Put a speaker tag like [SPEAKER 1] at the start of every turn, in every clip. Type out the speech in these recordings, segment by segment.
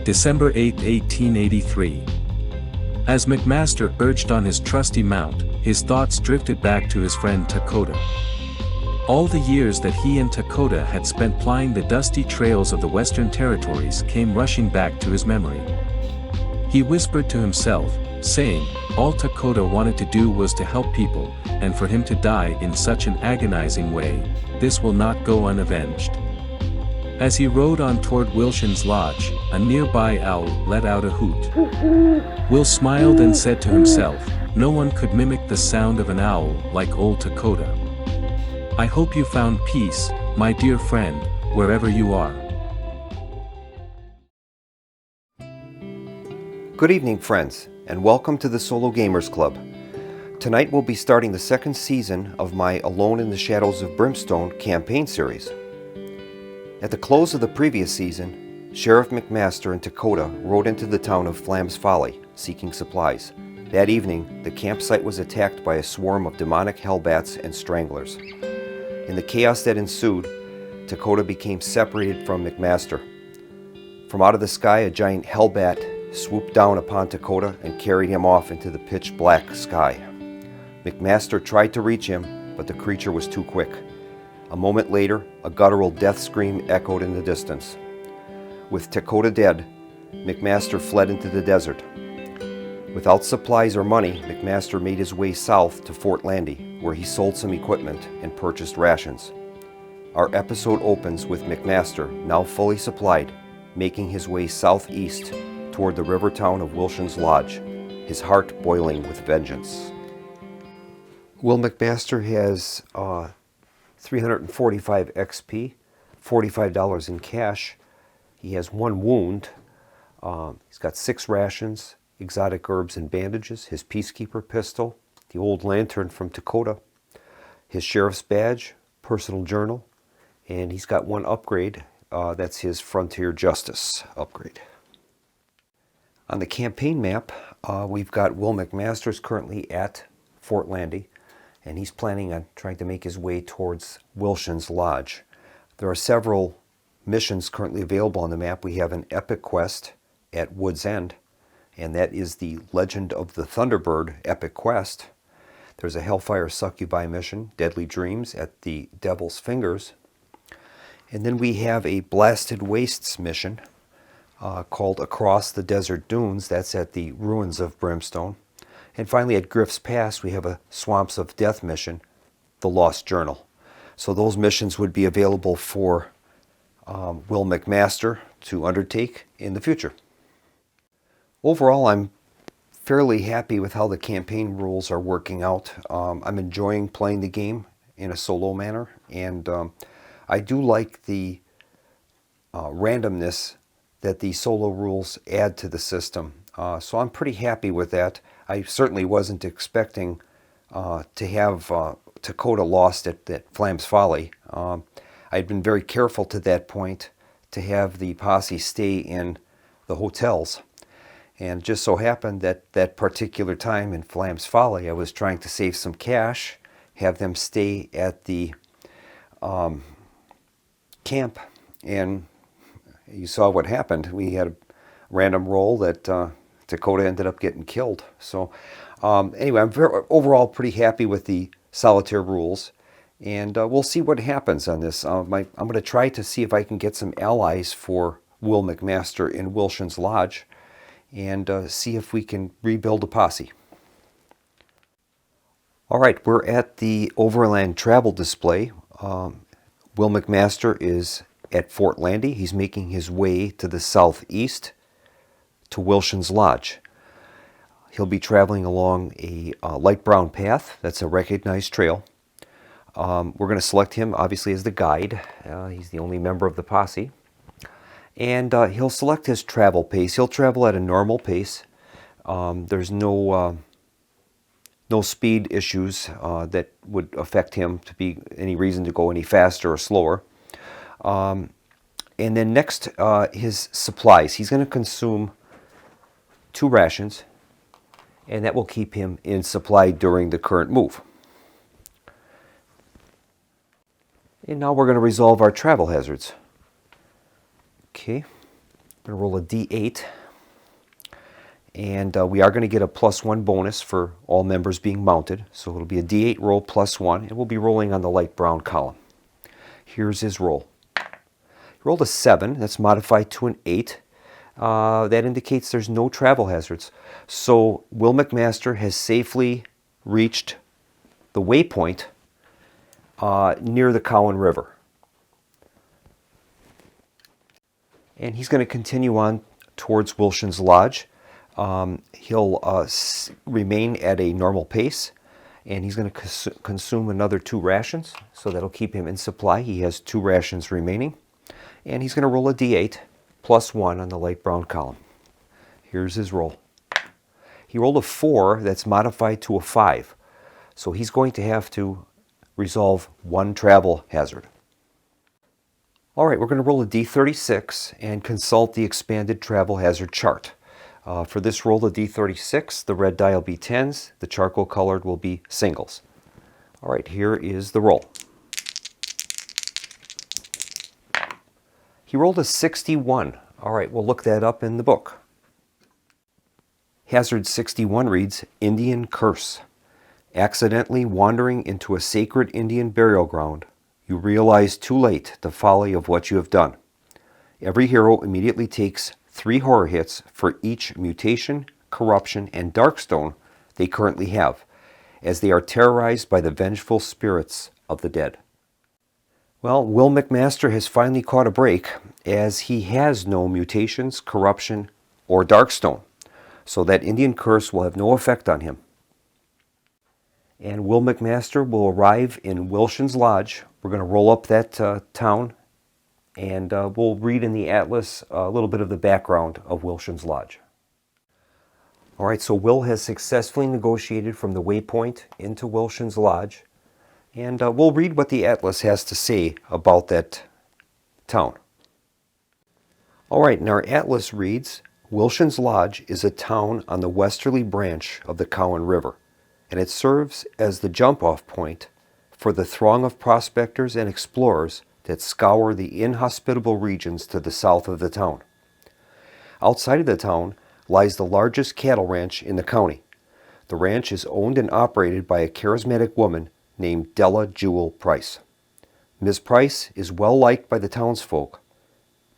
[SPEAKER 1] December 8, 1883. As McMaster urged on his trusty mount, his thoughts drifted back to his friend Dakota. All the years that he and Dakota had spent plying the dusty trails of the Western Territories came rushing back to his memory. He whispered to himself, saying, all Dakota wanted to do was to help people, and for him to die in such an agonizing way, this will not go unavenged. As he rode on toward Wilshin's lodge, a nearby owl let out a hoot. Will smiled and said to himself, no one could mimic the sound of an owl like old Dakota. I hope you found peace, my dear friend, wherever you are.
[SPEAKER 2] Good evening, friends, and welcome to the Solo Gamers Club. Tonight we'll be starting the second season of my Alone in the Shadows of Brimstone campaign series. At the close of the previous season, Sheriff McMaster and Dakota rode into the town of Flam's Folly, seeking supplies. That evening, the campsite was attacked by a swarm of demonic hellbats and stranglers. In the chaos that ensued, Dakota became separated from McMaster. From out of the sky, a giant hellbat swooped down upon Dakota and carried him off into the pitch-black sky. McMaster tried to reach him, but the creature was too quick. A moment later, a guttural death scream echoed in the distance. With Dakota dead, McMaster fled into the desert. Without supplies or money, McMaster made his way south to Fort Landy, where he sold some equipment and purchased rations. Our episode opens with McMaster, now fully supplied, making his way southeast toward the river town of Wilshin's Lodge, his heart boiling with vengeance. Will McMaster has 345 XP, $45 in cash. He has 1 wound. He's got 6 rations, exotic herbs and bandages, his peacekeeper pistol, the old lantern from Dakota, his sheriff's badge, personal journal, and he's got 1 upgrade. That's his Frontier Justice upgrade. On the campaign map, we've got Will McMaster's currently at Fort Landy, and he's planning on trying to make his way towards Wilshin's Lodge. There are several missions currently available on the map. We have an epic quest at Wood's End, and that is the Legend of the Thunderbird epic quest. There's a Hellfire Succubi mission, Deadly Dreams, at the Devil's Fingers. And then we have a Blasted Wastes mission called Across the Desert Dunes. That's at the Ruins of Brimstone. And finally, at Griff's Pass, we have a Swamps of Death mission, The Lost Journal. So those missions would be available for Will McMaster to undertake in the future. Overall, I'm fairly happy with how the campaign rules are working out. I'm enjoying playing the game in a solo manner, and I do like the randomness that the solo rules add to the system. So I'm pretty happy with that. I certainly wasn't expecting to have Dakota lost at Flam's Folly. I'd been very careful to that point to have the posse stay in the hotels. And just so happened that that particular time in Flam's Folly, I was trying to save some cash, have them stay at the camp, and you saw what happened. We had a random roll that Dakota ended up getting killed. So anyway, I'm overall pretty happy with the solitaire rules, and we'll see what happens on this. I'm going to try to see if I can get some allies for Will McMaster in Wilshin's Lodge, and see if we can rebuild a posse. All right, we're at the Overland Travel display. Will McMaster is at Fort Landy. He's making his way to the southeast to Wilshin's Lodge. He'll be traveling along a light brown path. That's a recognized trail. We're going to select him, obviously, as the guide. He's the only member of the posse. And he'll select his travel pace. He'll travel at a normal pace. There's no speed issues that would affect him to be any reason to go any faster or slower. And then next, his supplies. He's going to consume 2 rations, and that will keep him in supply during the current move. And now we're going to resolve our travel hazards. Okay, I'm going to roll a D8. And we are going to get a +1 bonus for all members being mounted. So it'll be a D8 roll +1, and we'll be rolling on the light brown column. Here's his roll. He rolled a 7. That's modified to an 8. That indicates there's no travel hazards. So Will McMaster has safely reached the waypoint near the Cowan River. And he's going to continue on towards Wilshin's Lodge. He'll remain at a normal pace, and he's going to consume another 2 rations, so that'll keep him in supply. He has 2 rations remaining, and he's going to roll a D8 +1 on the light brown column. Here's his roll. He rolled a 4 that's modified to a 5, so he's going to have to resolve 1 travel hazard. All right, we're going to roll a D36 and consult the expanded travel hazard chart. For this roll of D36, the red die will be 10s, the charcoal colored will be singles. All right, here is the roll. He rolled a 61. All right, we'll look that up in the book. Hazard 61 reads, Indian Curse. Accidentally wandering into a sacred Indian burial ground, you realize too late the folly of what you have done. Every hero immediately takes 3 horror hits for each mutation, corruption, and darkstone they currently have, as they are terrorized by the vengeful spirits of the dead. Well, Will McMaster has finally caught a break, as he has no mutations, corruption, or darkstone, so that Indian curse will have no effect on him. And Will McMaster will arrive in Wilshin's Lodge. We're going to roll up that town, and we'll read in the atlas a little bit of the background of Wilshin's Lodge. All right, so Will has successfully negotiated from the waypoint into Wilshin's Lodge, and we'll read what the atlas has to say about that town. All right, and our atlas reads, Wilshin's Lodge is a town on the westerly branch of the Cowan River, and it serves as the jump-off point for the throng of prospectors and explorers that scour the inhospitable regions to the south of the town. Outside of the town lies the largest cattle ranch in the county. The ranch is owned and operated by a charismatic woman named Della Jewel Price. Ms. Price is well liked by the townsfolk,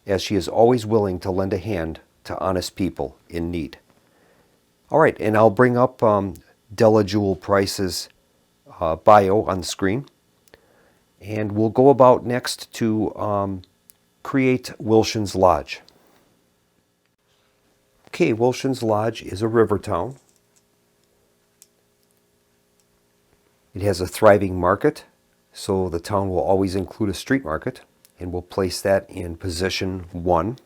[SPEAKER 2] as she is always willing to lend a hand to honest people in need. All right, and I'll bring up Della Jewel Price's bio on the screen. And we'll go about next to create Wilshin's Lodge. Okay, Wilshin's Lodge is a river town. It has a thriving market, so the town will always include a street market, and we'll place that in position 1.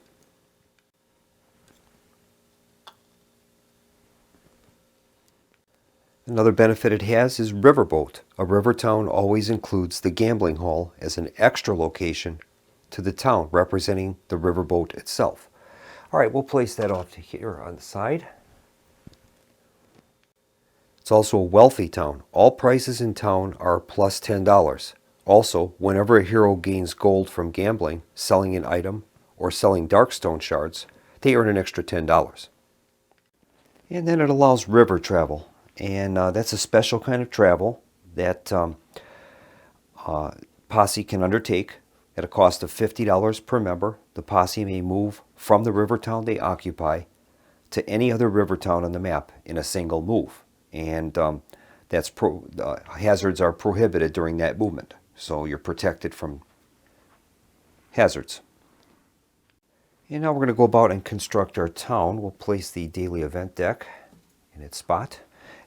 [SPEAKER 2] Another benefit it has is riverboat. A river town always includes the gambling hall as an extra location to the town, representing the riverboat itself. All right, we'll place that off to here on the side. It's also a wealthy town. All prices in town are plus $10. Also, whenever a hero gains gold from gambling, selling an item, or selling darkstone shards, they earn an extra $10. And then it allows river travel. And that's a special kind of travel that posse can undertake at a cost of $50 per member. The posse may move from the river town they occupy to any other river town on the map in a single move. And hazards are prohibited during that movement, so you're protected from hazards. And now we're going to go about and construct our town. We'll place the daily event deck in its spot.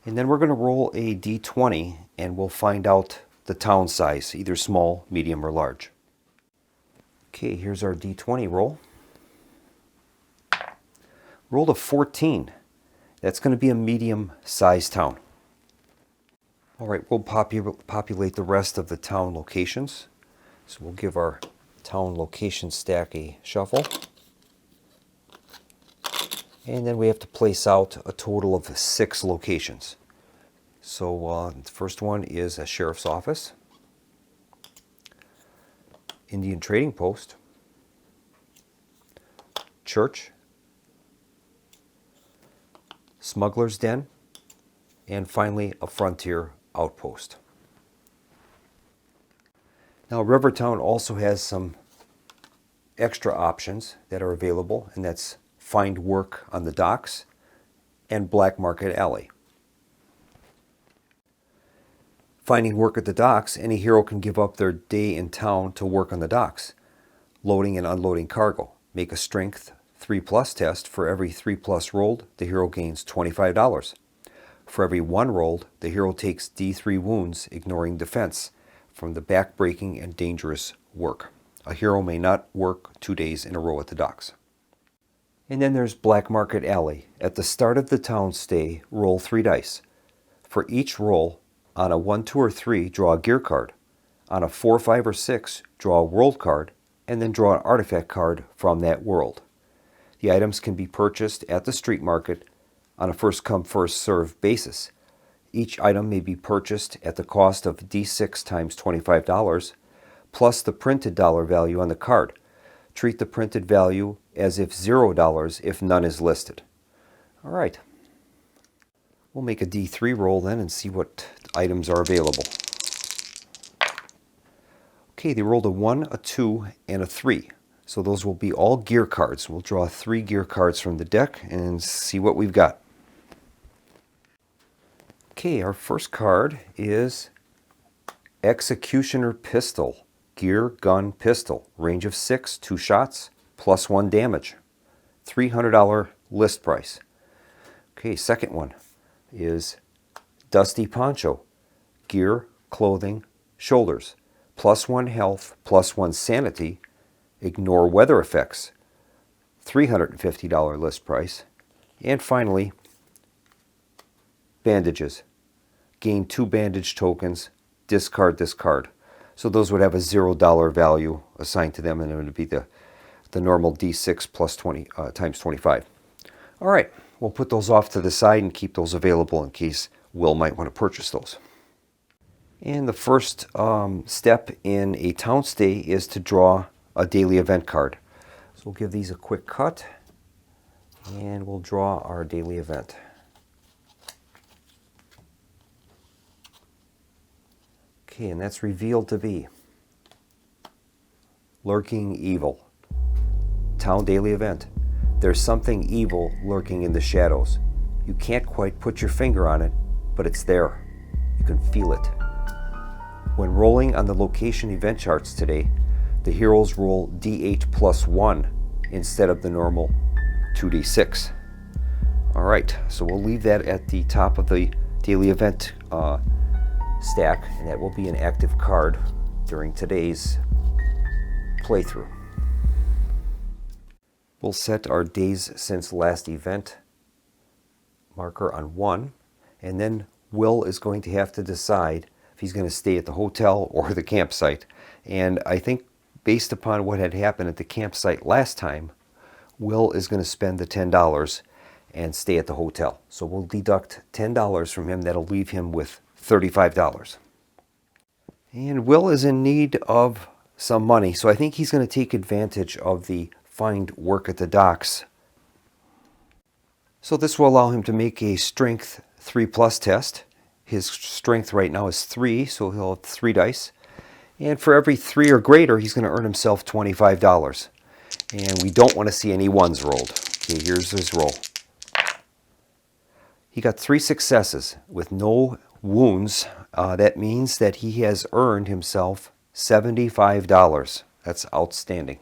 [SPEAKER 2] And then we're going to roll a d20 and we'll find out the town size, either small, medium, or large. Okay, here's our d20 roll. Rolled a 14. That's going to be a medium-sized town. All right, we'll populate the rest of the town locations. So we'll give our town location stack a shuffle. And then we have to place out a total of 6 locations. So the first one is a sheriff's office, Indian trading post, church, smuggler's den, and finally a frontier outpost. Now Rivertown also has some extra options that are available, and that's find work on the docks and Black Market Alley. Finding work at the docks, any hero can give up their day in town to work on the docks, loading and unloading cargo. Make a strength 3+ test. For every 3+ rolled, the hero gains $25. For every 1 rolled, the hero takes D3 wounds, ignoring defense, from the back-breaking and dangerous work. A hero may not work 2 days in a row at the docks. And then there's Black Market Alley. At the start of the town stay, roll 3 dice. For each roll, on a 1, 2, or 3, draw a gear card. On a 4, 5, or 6, draw a world card, and then draw an artifact card from that world. The items can be purchased at the street market on a first-come, first-served basis. Each item may be purchased at the cost of D6 times $25, plus the printed dollar value on the card. Treat the printed value as if $0 if none is listed. All right. We'll make a D3 roll then and see what items are available. Okay, they rolled a 1, a 2, and a 3. So those will be all gear cards. We'll draw 3 gear cards from the deck and see what we've got. Okay, our first card is Executioner Pistol. Gear, gun, pistol. Range of 6, 2 shots, +1 damage. $300 list price. Okay, second one is Dusty Poncho. Gear, clothing, shoulders. +1 health, +1 sanity. Ignore weather effects. $350 list price. And finally, bandages. Gain 2 bandage tokens. Discard this card. So those would have a $0 value assigned to them, and it would be the normal D6 plus 20 times 25. All right, we'll put those off to the side and keep those available in case Will might want to purchase those. And the first step in a town stay is to draw a daily event card. So we'll give these a quick cut, and we'll draw our daily event. Okay, and that's revealed to be Lurking Evil. Town daily event. There's something evil lurking in the shadows. You can't quite put your finger on it, but it's there. You can feel it. When rolling on the location event charts today, the heroes roll D8 plus 1 instead of the normal 2D6. All right, so we'll leave that at the top of the daily event stack, and that will be an active card during today's playthrough. We'll set our days since last event marker on 1, and then Will is going to have to decide if he's going to stay at the hotel or the campsite. And I think based upon what had happened at the campsite last time, Will is going to spend the $10 and stay at the hotel. So we'll deduct $10 from him. That'll leave him with $35. And Will is in need of some money, so I think he's going to take advantage of the find work at the docks. So this will allow him to make a strength 3+ test. His strength right now is 3, so he'll have 3 dice. And for every 3 or greater, he's going to earn himself $25. And we don't want to see any 1s rolled. Okay, here's his roll. He got 3 successes with no wounds. That means that he has earned himself $75. That's outstanding.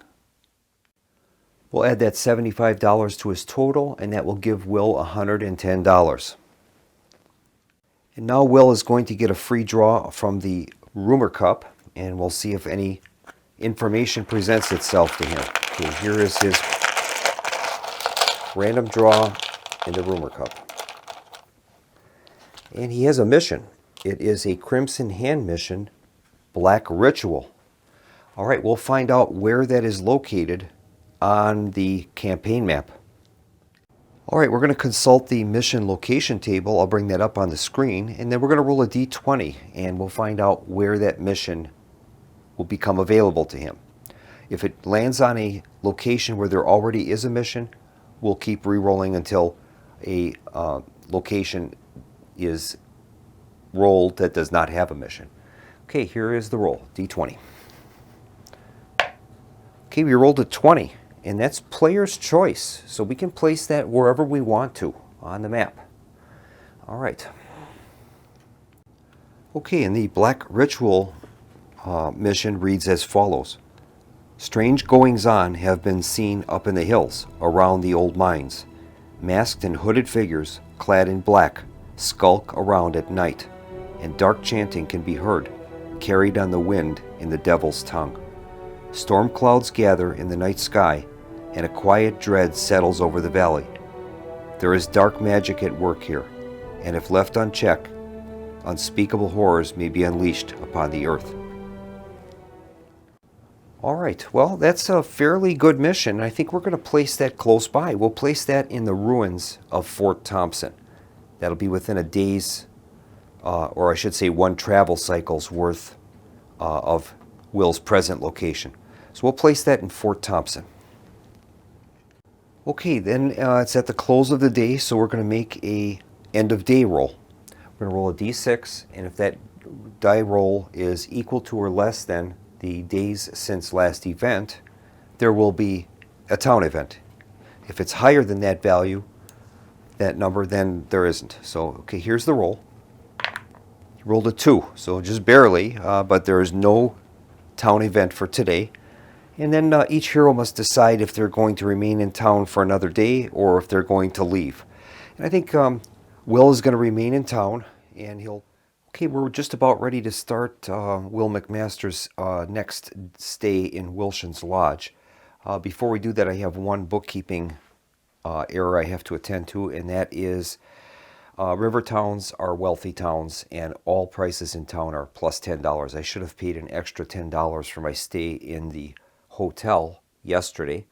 [SPEAKER 2] We'll add that $75 to his total, and that will give Will $110. And now Will is going to get a free draw from the Rumor Cup, and we'll see if any information presents itself to him. Okay, here is his random draw in the Rumor Cup. And he has a mission. It is a Crimson Hand mission, Black Ritual. All right, we'll find out where that is located on the campaign map. All right, we're going to consult the mission location table. I'll bring that up on the screen, and then we're going to roll a d20, and we'll find out where that mission will become available to him. If it lands on a location where there already is a mission, we'll keep re-rolling until a location is rolled that does not have a mission. Okay, here is the roll, D20. Okay, we rolled a 20, and that's player's choice. So we can place that wherever we want to on the map. All right. Okay, and the Black Ritual mission reads as follows. Strange goings-on have been seen up in the hills around the old mines. Masked and hooded figures, clad in black, skulk around at night, and dark chanting can be heard, carried on the wind in the devil's tongue. Storm clouds gather in the night sky, and a quiet dread settles over the valley. There is dark magic at work here, and if left unchecked, unspeakable horrors may be unleashed upon the earth. All right, well, that's a fairly good mission. I think we're going to place that close by. We'll place that in the ruins of Fort Thompson. That'll be within a day's, or I should say one travel cycle's worth of Will's present location. So we'll place that in Fort Thompson. Okay, then it's at the close of the day, so we're going to make a end of day roll. We're going to roll a d6, and if that die roll is equal to or less than the days since last event, there will be a town event. If it's higher than that value, that number, then there isn't. So, okay, here's the roll. You rolled a 2, so just barely, but there is no town event for today. And then each hero must decide if they're going to remain in town for another day or if they're going to leave. And I think Will is going to remain in town, and he'll... Okay, we're just about ready to start Will McMaster's next stay in Wilshin's Lodge. Before we do that, I have one bookkeeping error I have to attend to, and that is river towns are wealthy towns, and all prices in town are plus $10. I should have paid an extra $10 for my stay in the hotel yesterday,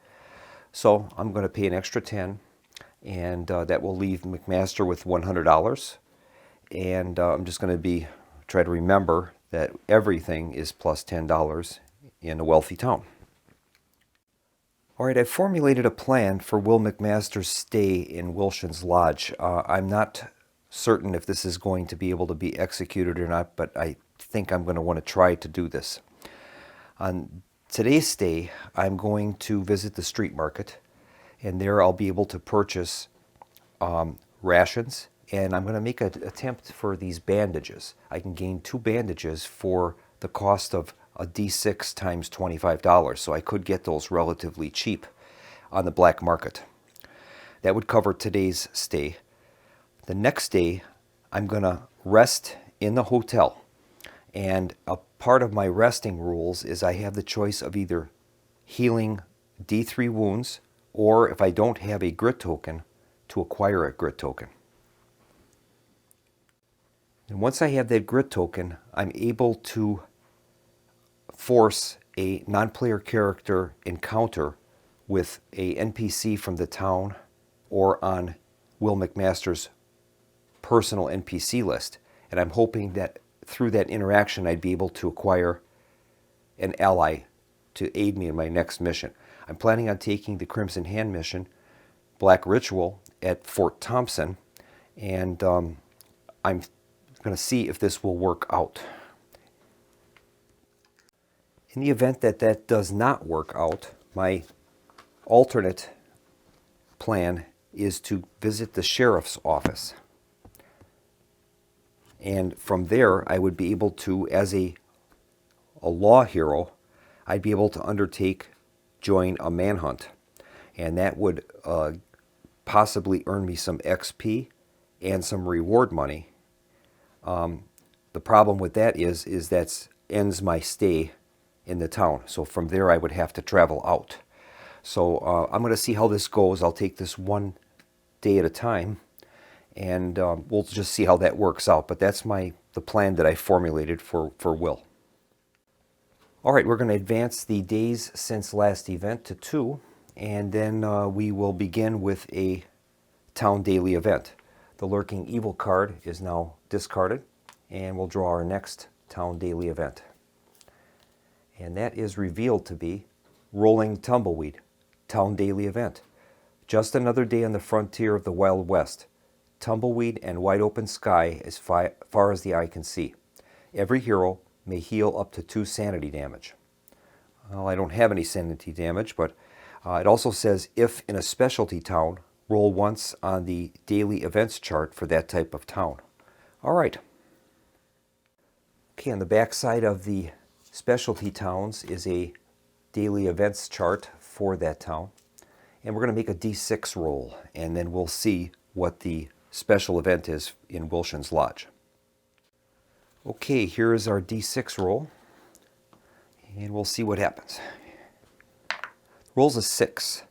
[SPEAKER 2] so I'm going to pay an extra $10, and that will leave McMaster with $100. And I'm just going to try to remember that everything is plus $10 in a wealthy town. All right, I've formulated a plan for Will McMaster's stay in Wilshin's Lodge. I'm not certain if this is going to be able to be executed or not, but I think I'm going to want to try to do this. On today's stay, I'm going to visit the street market, and there I'll be able to purchase rations. And I'm going to make an attempt for these bandages. I can gain 2 bandages for the cost of a D6 times $25, so I could get those relatively cheap on the black market. That would cover today's stay. The next day, I'm going to rest in the hotel. And a part of my resting rules is I have the choice of either healing D3 wounds, or if I don't have a grit token, to acquire a grit token. And once I have that grit token, I'm able to force a non-player character encounter with a NPC from the town or on Will McMaster's personal NPC list. And I'm hoping that through that interaction I'd be able to acquire an ally to aid me in my next mission. I'm planning on taking the Crimson Hand mission, Black Ritual, at Fort Thompson, and I'm going to see if this will work out. In the event that that does not work out, my alternate plan is to visit the sheriff's office. And from there, I would be able to, as a law hero, I'd be able to join a manhunt. And that would possibly earn me some XP and some reward money. The problem with that is that ends my stay in the town. So from there I would have to travel out. So I'm going to see how this goes. I'll take this one day at a time, and we'll just see how that works out. But that's the plan that I formulated for Will. All right, we're going to advance the days since last event to 2, and then we will begin with a town daily event. The Lurking Evil card is now discarded, and we'll draw our next town daily event. And that is revealed to be Rolling Tumbleweed, Town Daily Event. Just another day on the frontier of the Wild West. Tumbleweed and wide open sky as far as the eye can see. Every hero may heal up to 2 sanity damage. Well, I don't have any sanity damage, but it also says if in a specialty town, roll once on the daily events chart for that type of town. All right. Okay, on the back side of the specialty towns is a daily events chart for that town. And we're going to make a D6 roll, and then we'll see what the special event is in Wilshin's Lodge. Okay, here is our D6 roll, and we'll see what happens. Roll's a 6.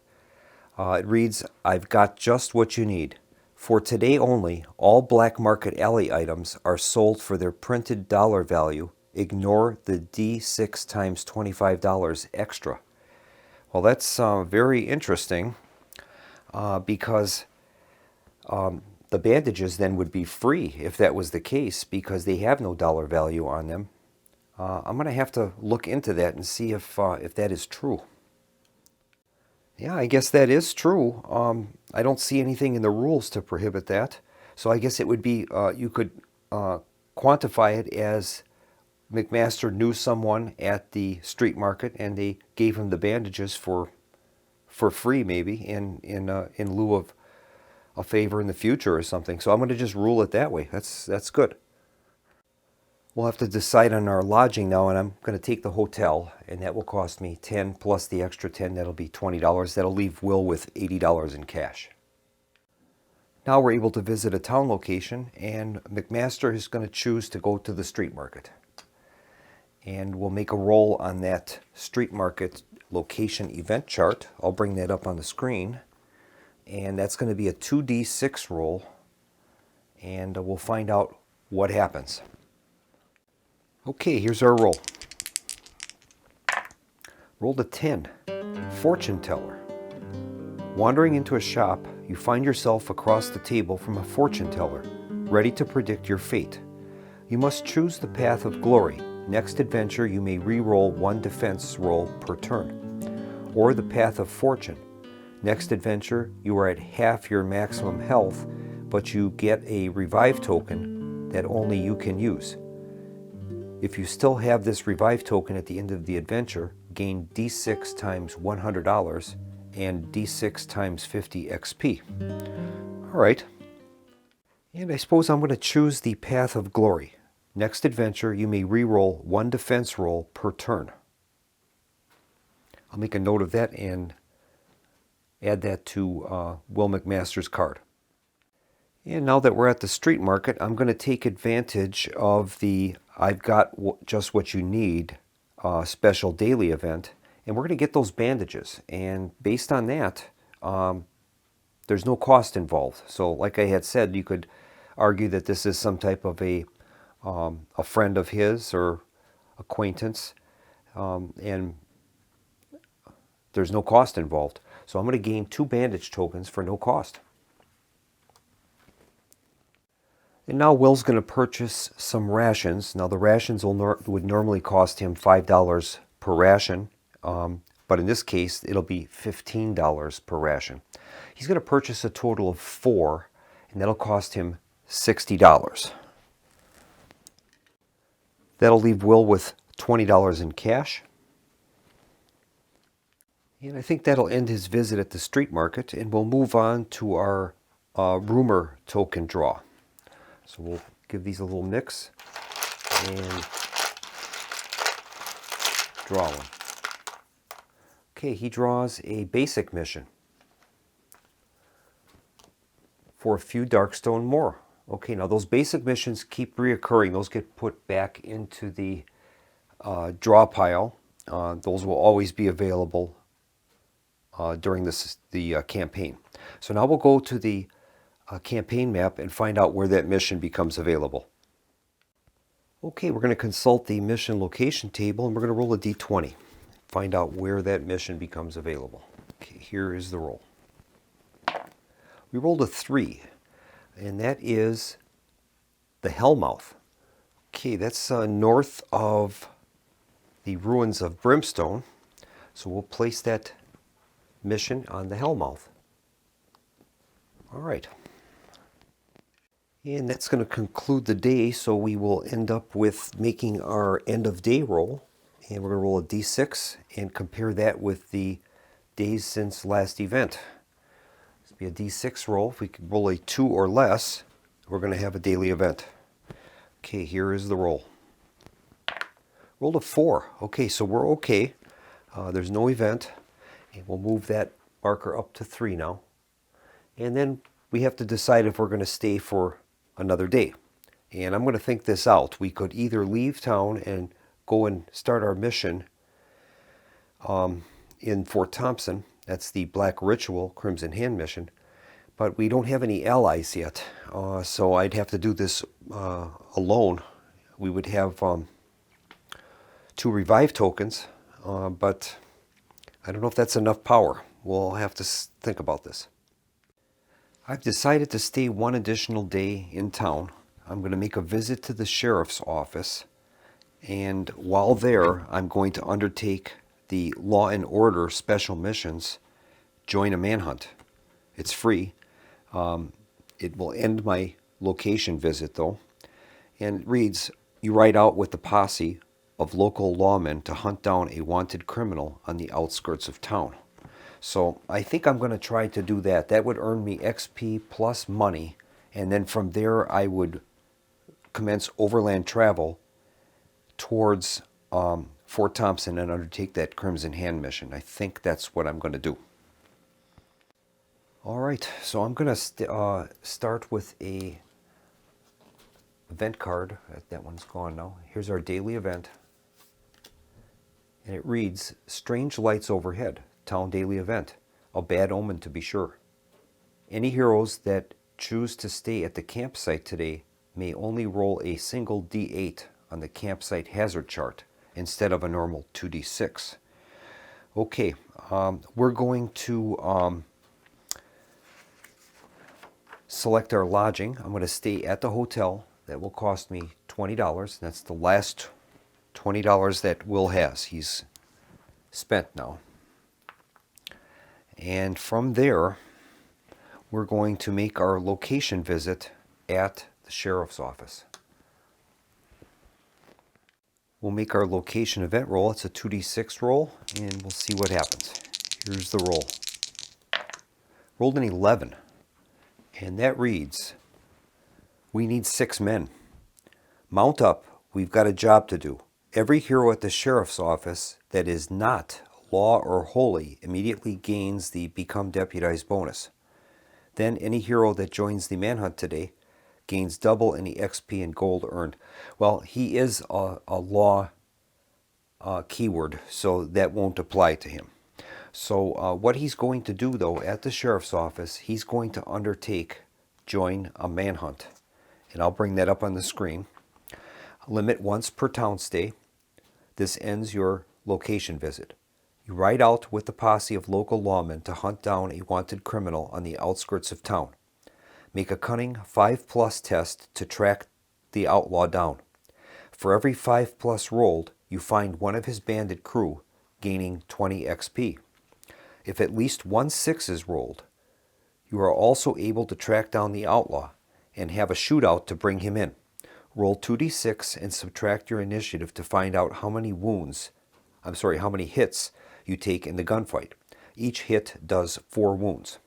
[SPEAKER 2] It reads, I've got just what you need. For today only, all black market alley items are sold for their printed dollar value. Ignore the D6 times $25 extra. Well, that's very interesting because the bandages then would be free if that was the case, because they have no dollar value on them. I'm going to have to look into that and see if that is true. Yeah, I guess that is true. I don't see anything in the rules to prohibit that. So I guess it would be, you could quantify it as McMaster knew someone at the street market and they gave him the bandages for free, maybe, in lieu of a favor in the future or something. So I'm going to just rule it that way. That's good. We'll have to decide on our lodging now, and I'm going to take the hotel, and that will cost me $10 plus the extra $10. That'll be $20. That'll leave Will with $80 in cash. Now we're able to visit a town location, and McMaster is going to choose to go to the street market. And we'll make a roll on that street market location event chart. I'll bring that up on the screen. And that's going to be a 2d6 roll, and we'll find out what happens. Okay, here's our roll. Rolled a 10. Fortune teller. Wandering into a shop, you find yourself across the table from a fortune teller, ready to predict your fate. You must choose the path of glory. Next adventure, you may re-roll 1 defense roll per turn. Or the path of fortune. Next adventure, you are at half your maximum health, but you get a revive token that only you can use. If you still have this revive token at the end of the adventure, gain D6 times $100 and D6 times 50 XP. All right. And I suppose I'm going to choose the path of glory. Next adventure, you may re-roll 1 defense roll per turn. I'll make a note of that and add that to Will McMaster's card. And now that we're at the street market, I'm going to take advantage of the I've got just what you need special daily event, and we're going to get those bandages. And based on that, there's no cost involved. So like I had said, you could argue that this is some type of a friend of his or acquaintance, and there's no cost involved. So I'm going to gain 2 bandage tokens for no cost. And now Will's going to purchase some rations. Now the rations would normally cost him $5 per ration, but in this case it'll be $15 per ration. He's going to purchase a total of 4, and that'll cost him $60. That'll leave Will with $20 in cash. And I think that'll end his visit at the street market, and we'll move on to our rumor token draw. So we'll give these a little mix and draw one. Okay, he draws a basic mission for a few Darkstone more. Okay, now those basic missions keep reoccurring. Those get put back into the draw pile. Those will always be available during the campaign. So now we'll go to the campaign map and find out where that mission becomes available. Okay, we're going to consult the mission location table, and we're going to roll a d20. Find out where that mission becomes available. Okay, here is the roll. We rolled a 3, and that is the Hellmouth. Okay, that's north of the ruins of Brimstone. So we'll place that mission on the Hellmouth. All right. And that's going to conclude the day, so we will end up with making our end of day roll. And we're going to roll a d6 and compare that with the days since last event. This will be a d6 roll. If we could roll a 2 or less, we're going to have a daily event. Okay, here is the roll. Rolled a 4. Okay, so we're okay. There's no event. And we'll move that marker up to 3 now. And then we have to decide if we're going to stay for another day. And I'm going to think this out. We could either leave town and go and start our mission in Fort Thompson. That's the Black Ritual Crimson Hand mission. But we don't have any allies yet. So I'd have to do this alone. We would have 2 revive tokens, but I don't know if that's enough power. We'll have to think about this. I've decided to stay one additional day in town. I'm going to make a visit to the sheriff's office, and while there, I'm going to undertake the Law and Order special missions, Join a Manhunt. It's free. It will end my location visit, though, and it reads, you ride out with the posse of local lawmen to hunt down a wanted criminal on the outskirts of town. So I think I'm going to try to do that. That would earn me XP plus money, and then from there I would commence overland travel towards Fort Thompson and undertake that Crimson Hand mission. I think that's what I'm going to do. All right, so I'm going to start with a event card. That one's gone now. Here's our daily event. And it reads, Strange Lights Overhead, Town Daily Event. A bad omen to be sure. Any heroes that choose to stay at the campsite today may only roll a single D8 on the campsite hazard chart instead of a normal 2D6. Okay, we're going to select our lodging. I'm going to stay at the hotel. That will cost me $20. That's the last $20 that Will has. He's spent now. And from there, we're going to make our location visit at the sheriff's office. We'll make our location event roll. It's a 2d6 roll, and we'll see what happens. Here's the roll. Rolled an 11, and that reads, we need 6 men. Mount up. We've got a job to do. Every hero at the sheriff's office that is not law or holy immediately gains the Become Deputized bonus. Then any hero that joins the manhunt today gains double any XP and gold earned. Well, he is a law keyword, so that won't apply to him. So what he's going to do, though, at the sheriff's office, he's going to undertake Join a Manhunt. And I'll bring that up on the screen. Limit once per town stay. This ends your location visit. You ride out with the posse of local lawmen to hunt down a wanted criminal on the outskirts of town. Make a cunning 5+ test to track the outlaw down. For every 5+ rolled, you find one of his bandit crew, gaining 20 XP. If at least 1 6 is rolled, you are also able to track down the outlaw and have a shootout to bring him in. Roll 2d6 and subtract your initiative to find out how many hits you take in the gunfight. Each hit does 4 wounds.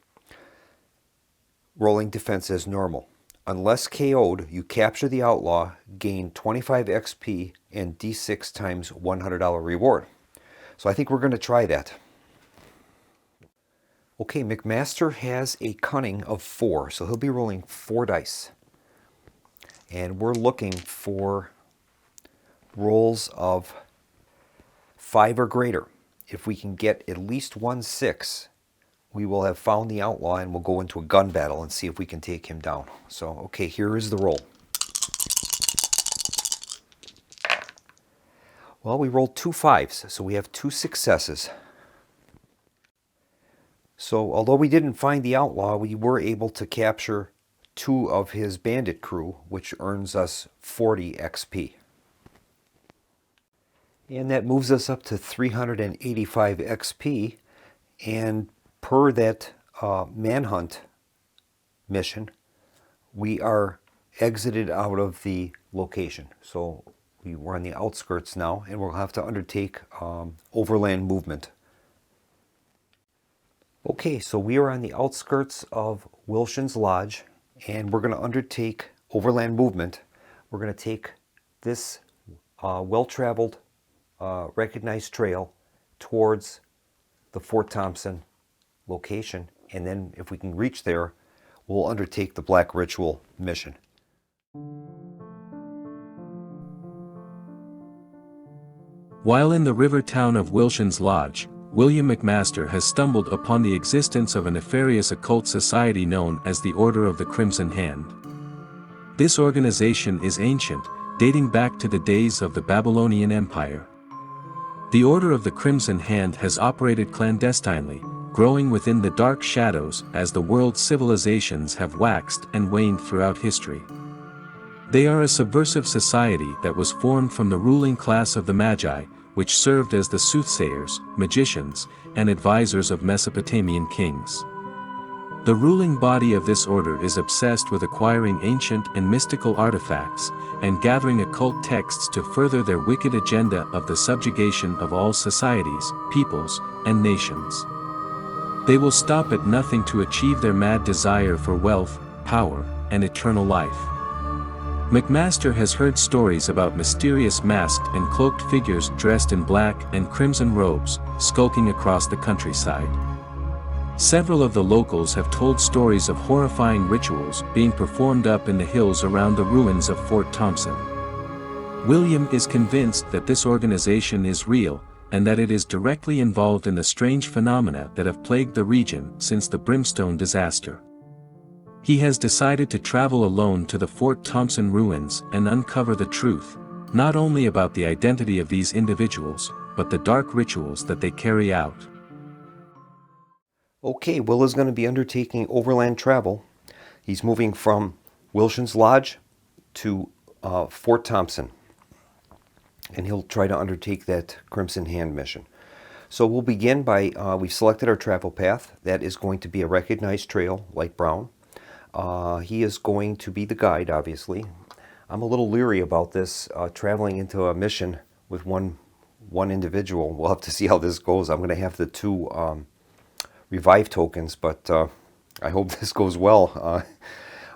[SPEAKER 2] Rolling defense as normal. Unless KO'd, you capture the outlaw, gain 25 XP, and D6 times $100 reward. So I think we're going to try that. Okay, McMaster has a cunning of 4, so he'll be rolling 4 dice. And we're looking for rolls of 5 or greater. If we can get at least 1 6, we will have found the outlaw and we'll go into a gun battle and see if we can take him down. So, okay, here is the roll. Well, we rolled 2 5s, so we have 2 successes. So, although we didn't find the outlaw, we were able to capture 2 of his bandit crew, which earns us 40 XP. And that moves us up to 385 XP. And per that manhunt mission, we are exited out of the location. So we're on the outskirts now, and we'll have to undertake overland movement. Okay, so we are on the outskirts of Wilshin's Lodge, and we're going to undertake overland movement. We're going to take this well-traveled, recognized trail towards the Fort Thompson location, and then if we can reach there, we'll undertake the Black Ritual mission.
[SPEAKER 1] While in the river town of Wilshin's Lodge, William McMaster has stumbled upon the existence of a nefarious occult society known as the Order of the Crimson Hand. This organization is ancient, dating back to the days of the Babylonian Empire. The Order of the Crimson Hand has operated clandestinely, growing within the dark shadows as the world's civilizations have waxed and waned throughout history. They are a subversive society that was formed from the ruling class of the Magi, which served as the soothsayers, magicians, and advisors of Mesopotamian kings. The ruling body of this order is obsessed with acquiring ancient and mystical artifacts, and gathering occult texts to further their wicked agenda of the subjugation of all societies, peoples, and nations. They will stop at nothing to achieve their mad desire for wealth, power, and eternal life. McMaster has heard stories about mysterious masked and cloaked figures dressed in black and crimson robes, skulking across the countryside. Several of the locals have told stories of horrifying rituals being performed up in the hills around the ruins of Fort Thompson. William is convinced that this organization is real, and that it is directly involved in the strange phenomena that have plagued the region since the Brimstone disaster. He has decided to travel alone to the Fort Thompson ruins and uncover the truth, not only about the identity of these individuals, but the dark rituals that they carry out.
[SPEAKER 2] Okay, Will is going to be undertaking overland travel. He's moving from Wilshin's Lodge to Fort Thompson, and he'll try to undertake that Crimson Hand mission. So we'll begin by, we've selected our travel path. That is going to be a recognized trail, light brown. He is going to be the guide, obviously. I'm a little leery about this, traveling into a mission with one individual. We'll have to see how this goes. I'm going to have the two revive tokens, but I hope this goes well.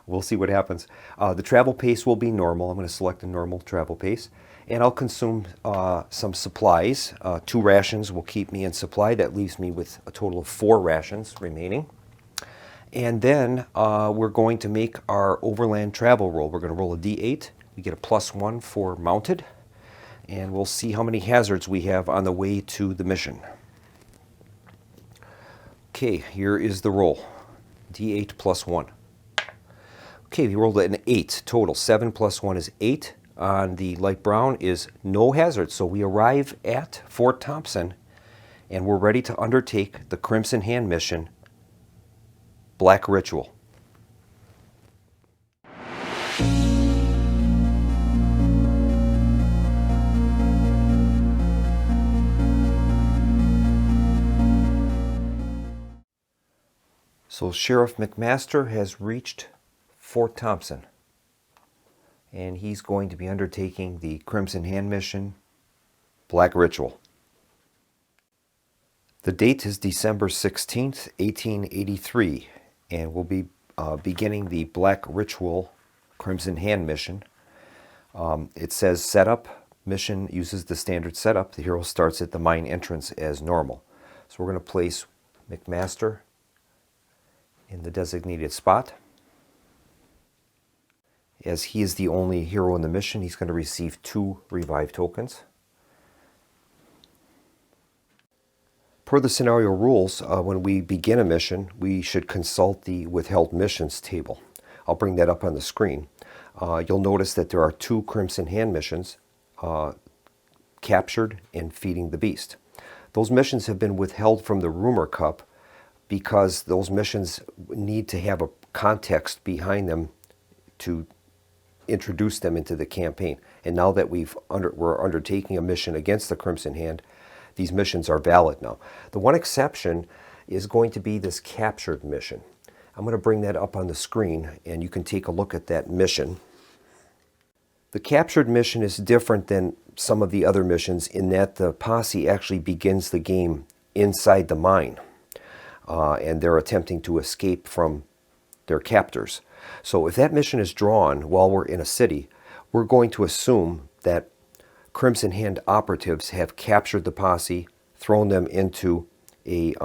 [SPEAKER 2] We'll see what happens. The travel pace will be normal. I'm going to select a normal travel pace, and I'll consume some supplies. 2 rations will keep me in supply. That leaves me with a total of 4 rations remaining. And then we're going to make our overland travel roll. We're going to roll a D8. We get a +1 for mounted, and we'll see how many hazards we have on the way to the mission. Okay, here is the roll. D8 +1. Okay, we rolled an 8 total. 7 + 1 is 8. On the light brown is no hazards. So we arrive at Fort Thompson, and we're ready to undertake the Crimson Hand mission, Black Ritual. So Sheriff McMaster has reached Fort Thompson, and he's going to be undertaking the Crimson Hand mission, Black Ritual. The date is December 16th, 1883, and we'll be beginning the Black Ritual Crimson Hand mission. It says setup. Mission uses the standard setup. The hero starts at the mine entrance as normal. So we're going to place McMaster in the designated spot. As he is the only hero in the mission, he's going to receive 2 revive tokens. Per the scenario rules, when we begin a mission, we should consult the withheld missions table. I'll bring that up on the screen. You'll notice that there are 2 Crimson Hand missions, Captured and Feeding the Beast. Those missions have been withheld from the Rumor Cup because those missions need to have a context behind them to introduced them into the campaign. And now that we're undertaking a mission against the Crimson Hand, these missions are valid now. The one exception is going to be this captured mission. I'm going to bring that up on the screen and you can take a look at that mission. The captured mission is different than some of the other missions in that the posse actually begins the game inside the mine. And they're attempting to escape from their captors. So if that mission is drawn while we're in a city, we're going to assume that Crimson Hand operatives have captured the posse, thrown them into a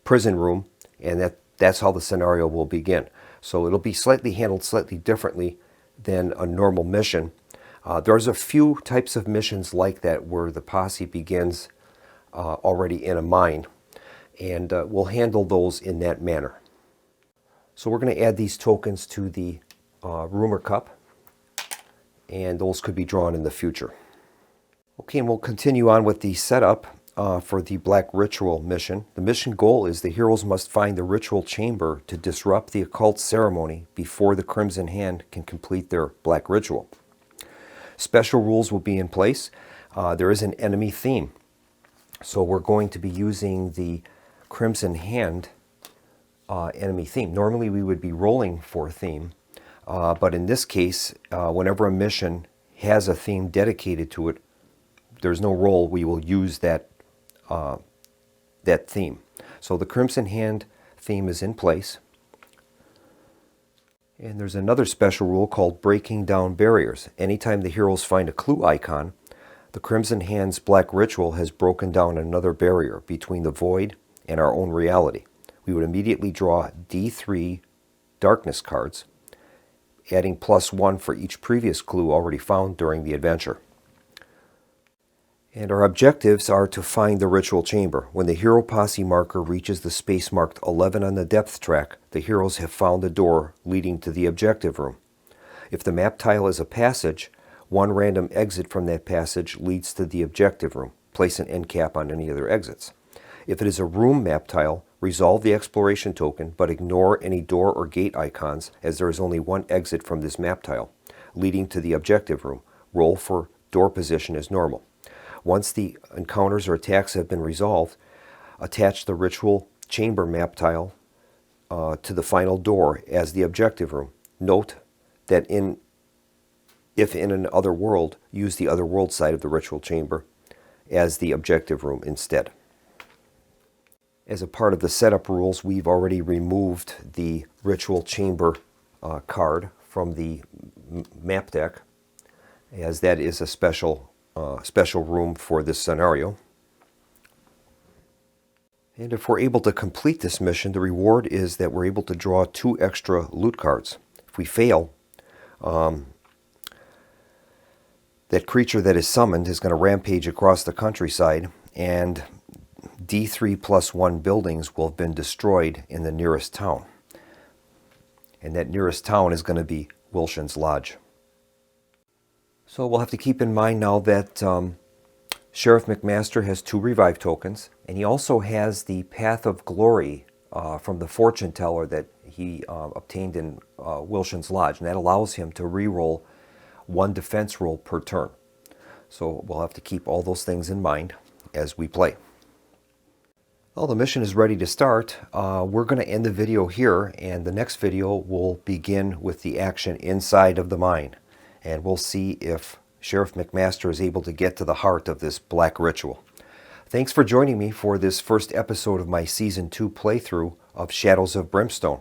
[SPEAKER 2] prison room, and that's how the scenario will begin. So it'll be handled slightly differently than a normal mission. There's a few types of missions like that where the posse begins already in a mine, and we'll handle those in that manner. So we're going to add these tokens to the rumor cup, and those could be drawn in the future. Okay, and we'll continue on with the setup for the Black Ritual mission. The mission goal is the heroes must find the ritual chamber to disrupt the occult ceremony before the Crimson Hand can complete their Black Ritual. Special rules will be in place. There is an enemy theme. So we're going to be using the Crimson Hand enemy theme. Normally we would be rolling for a theme, but in this case, whenever a mission has a theme dedicated to it, there's no roll. We will use that theme. So the Crimson Hand theme is in place. And there's another special rule called breaking down barriers. Anytime the heroes find a clue icon, the Crimson Hand's Black Ritual has broken down another barrier between the void and our own reality. We would immediately draw D3 darkness cards, adding +1 for each previous clue already found during the adventure. And our objectives are to find the ritual chamber. When the hero posse marker reaches the space marked 11 on the depth track, the heroes have found the door leading to the objective room. If the map tile is a passage, one random exit from that passage leads to the objective room. Place an end cap on any other exits. If it is a room map tile, resolve the exploration token, but ignore any door or gate icons, as there is only one exit from this map tile, leading to the objective room. Roll for door position as normal. Once the encounters or attacks have been resolved, attach the ritual chamber map tile to the final door as the objective room. Note that if in an other world, use the other world side of the ritual chamber as the objective room instead. As a part of the setup rules, we've already removed the ritual chamber card from the map deck, as that is a special room for this scenario. And if we're able to complete this mission, the reward is that we're able to draw 2 extra loot cards. If we fail, that creature that is summoned is going to rampage across the countryside, and D3 +1 buildings will have been destroyed in the nearest town. And that nearest town is going to be Wilshin's Lodge. So we'll have to keep in mind now that Sheriff McMaster has 2 revive tokens, and he also has the Path of Glory from the fortune teller that he obtained in Wilshin's Lodge, and that allows him to re-roll 1 defense roll per turn. So we'll have to keep all those things in mind as we play. Well, the mission is ready to start. We're going to end the video here, and the next video will begin with the action inside of the mine. And we'll see if Sheriff McMaster is able to get to the heart of this Black Ritual. Thanks for joining me for this first episode of my Season 2 playthrough of Shadows of Brimstone.